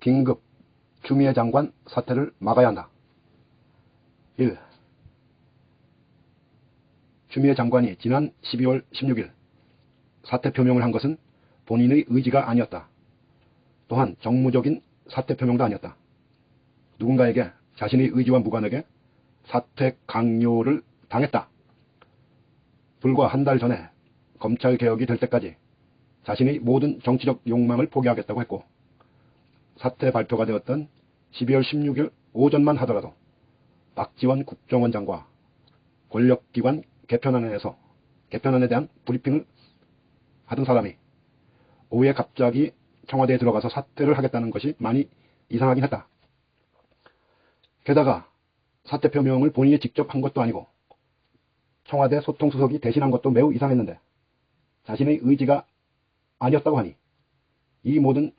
긴급 추미애 장관 사퇴를 막아야 한다. 1. 추미애 장관이 지난 12월 16일 사퇴 표명을 한 것은 본인의 의지가 아니었다. 또한 정무적인 사퇴 표명도 아니었다. 누군가에게 자신의 의지와 무관하게 사퇴 강요를 당했다. 불과 한 달 전에 검찰개혁이 될 때까지 자신의 모든 정치적 욕망을 포기하겠다고 했고, 사퇴 발표가 되었던 12월 16일 오전만 하더라도 박지원 국정원장과 권력기관 개편안에 대한 브리핑을 하던 사람이 오후에 갑자기 청와대에 들어가서 사퇴를 하겠다는 것이 많이 이상하긴 했다. 게다가 사퇴 표명을 본인이 직접 한 것도 아니고 청와대 소통수석이 대신한 것도 매우 이상했는데 자신의 의지가 아니었다고 하니 이 모든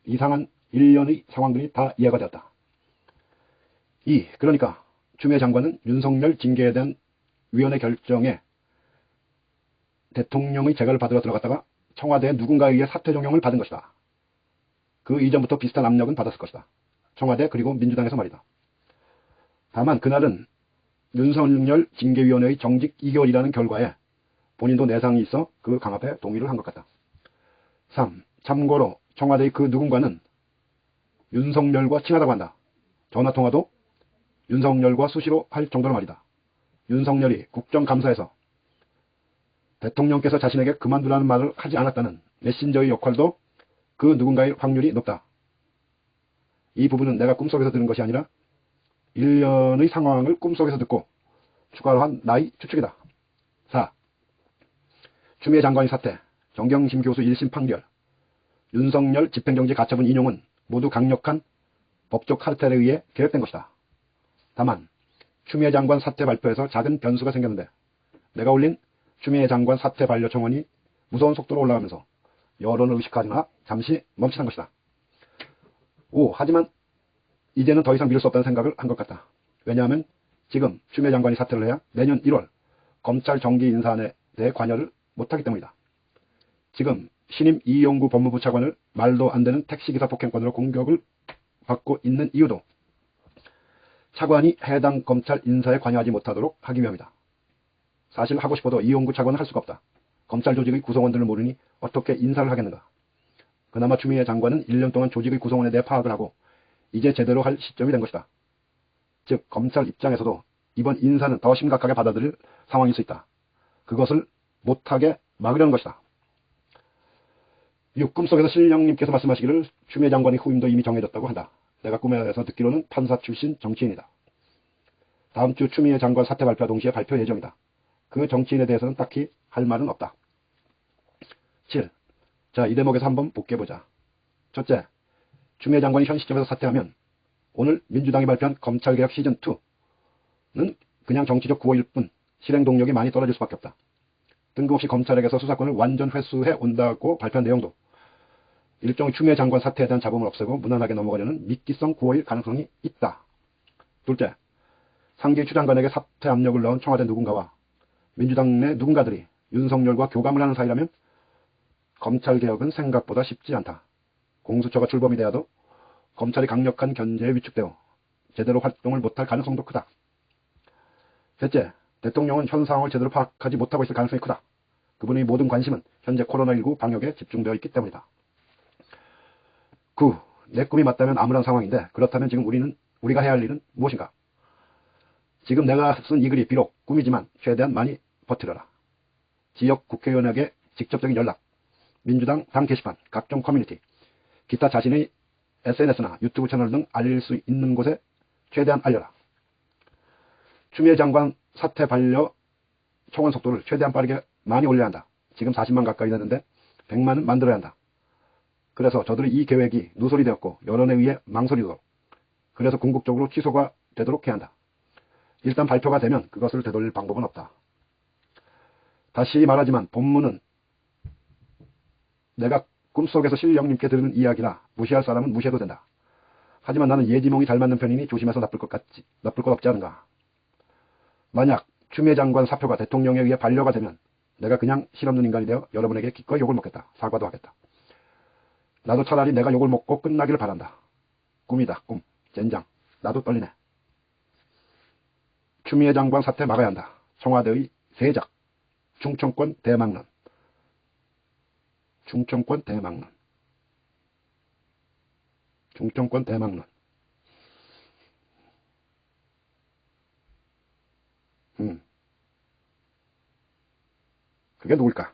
이상한 일련의 상황들이 다 이해가 되었다. 그러니까 추미애 장관은 윤석열 징계에 대한 위원회 결정에 대통령의 재가를 받으러 들어갔다가 청와대의 누군가에 의해 사퇴 종용을 받은 것이다. 그 이전부터 비슷한 압력은 받았을 것이다. 청와대 그리고 민주당에서 말이다. 다만 그날은 윤석열 징계위원회의 정직 2개월이라는 결과에 본인도 내상이 있어 그 강압에 동의를 한 것 같다. 3. 참고로 청와대의 그 누군가는 윤석열과 친하다고 한다. 전화통화도 윤석열과 수시로 할 정도로 말이다. 윤석열이 국정감사에서 대통령께서 자신에게 그만두라는 말을 하지 않았다는 메신저의 역할도 그 누군가의 확률이 높다. 이 부분은 내가 꿈속에서 들은 것이 아니라 일련의 상황을 꿈속에서 듣고 추가로 한 나의 추측이다. 4. 추미애 장관의 사퇴, 정경심 교수 1심 판결, 윤석열 집행정지 가처분 인용은 모두 강력한 법적 카르텔에 의해 계획된 것이다. 다만 추미애 장관 사퇴 발표에서 작은 변수가 생겼는데 내가 올린 추미애 장관 사퇴 반려 청원이 무서운 속도로 올라가면서 여론을 의식하거나 잠시 멈칫한 것이다. 5. 하지만 이제는 더 이상 미룰 수 없다는 생각을 한 것 같다. 왜냐하면 지금 추미애 장관이 사퇴를 해야 내년 1월 검찰 정기 인사안에 대해 관여를 못하기 때문이다. 지금 신임 이용구 법무부 차관을 말도 안 되는 택시기사 폭행건으로 공격을 받고 있는 이유도 차관이 해당 검찰 인사에 관여하지 못하도록 하기 위함이다. 사실 하고 싶어도 이용구 차관은 할 수가 없다. 검찰 조직의 구성원들을 모르니 어떻게 인사를 하겠는가. 그나마 추미애 장관은 1년 동안 조직의 구성원에 대해 파악을 하고 이제 제대로 할 시점이 된 것이다. 즉 검찰 입장에서도 이번 인사는 더 심각하게 받아들일 상황일 수 있다. 그것을 못하게 막으려는 것이다. 6. 꿈속에서 신령님께서 말씀하시기를 추미애 장관의 후임도 이미 정해졌다고 한다. 내가 꿈에서 듣기로는 판사 출신 정치인이다. 다음 주 추미애 장관 사퇴 발표와 동시에 발표 예정이다. 그 정치인에 대해서는 딱히 할 말은 없다. 7. 자, 이 대목에서 한번 복귀해보자. 첫째, 추미애 장관이 현 시점에서 사퇴하면 오늘 민주당이 발표한 검찰개혁 시즌2는 그냥 정치적 구호일 뿐 실행 동력이 많이 떨어질 수밖에 없다. 뜬금없이 검찰에게서 수사권을 완전 회수해 온다고 발표한 내용도 일종의 추미애 장관 사퇴에 대한 잡음을 없애고 무난하게 넘어가려는 미끼성 구호일 가능성이 있다. 둘째, 상계 추 장관에게 사퇴 압력을 넣은 청와대 누군가와 민주당 내 누군가들이 윤석열과 교감을 하는 사이라면 검찰개혁은 생각보다 쉽지 않다. 공수처가 출범이 되어도 검찰이 강력한 견제에 위축되어 제대로 활동을 못할 가능성도 크다. 셋째, 대통령은 현 상황을 제대로 파악하지 못하고 있을 가능성이 크다. 그분의 모든 관심은 현재 코로나19 방역에 집중되어 있기 때문이다. 9. 내 꿈이 맞다면 암울한 상황인데 그렇다면 지금 우리가 해야 할 일은 무엇인가? 지금 내가 쓴 이 글이 비록 꿈이지만 최대한 많이 버티려라. 지역 국회의원에게 직접적인 연락, 민주당 당 게시판, 각종 커뮤니티, 기타 자신의 SNS나 유튜브 채널 등 알릴 수 있는 곳에 최대한 알려라. 추미애 장관 사퇴 반려 청원 속도를 최대한 빠르게 많이 올려야 한다. 지금 40만 가까이 되는데 100만은 만들어야 한다. 그래서 저들의 이 계획이 누설이 되었고 여론에 의해 망설이도록, 그래서 궁극적으로 취소가 되도록 해야 한다. 일단 발표가 되면 그것을 되돌릴 방법은 없다. 다시 말하지만 본문은 내가 꿈속에서 신령님께 들은 이야기라 무시할 사람은 무시해도 된다. 하지만 나는 예지몽이 잘 맞는 편이니 조심해서 나쁠 것 없지 않은가. 만약 추미애 장관 사표가 대통령에 의해 반려가 되면 내가 그냥 실없는 인간이 되어 여러분에게 기꺼이 욕을 먹겠다. 사과도 하겠다. 나도 차라리 내가 욕을 먹고 끝나기를 바란다. 꿈이다, 꿈. 젠장. 나도 떨리네. 추미애 장관 사태 막아야 한다. 청와대의 세작. 충청권 대망론. 충청권 대망론. 충청권 대망론. 그게 누굴까?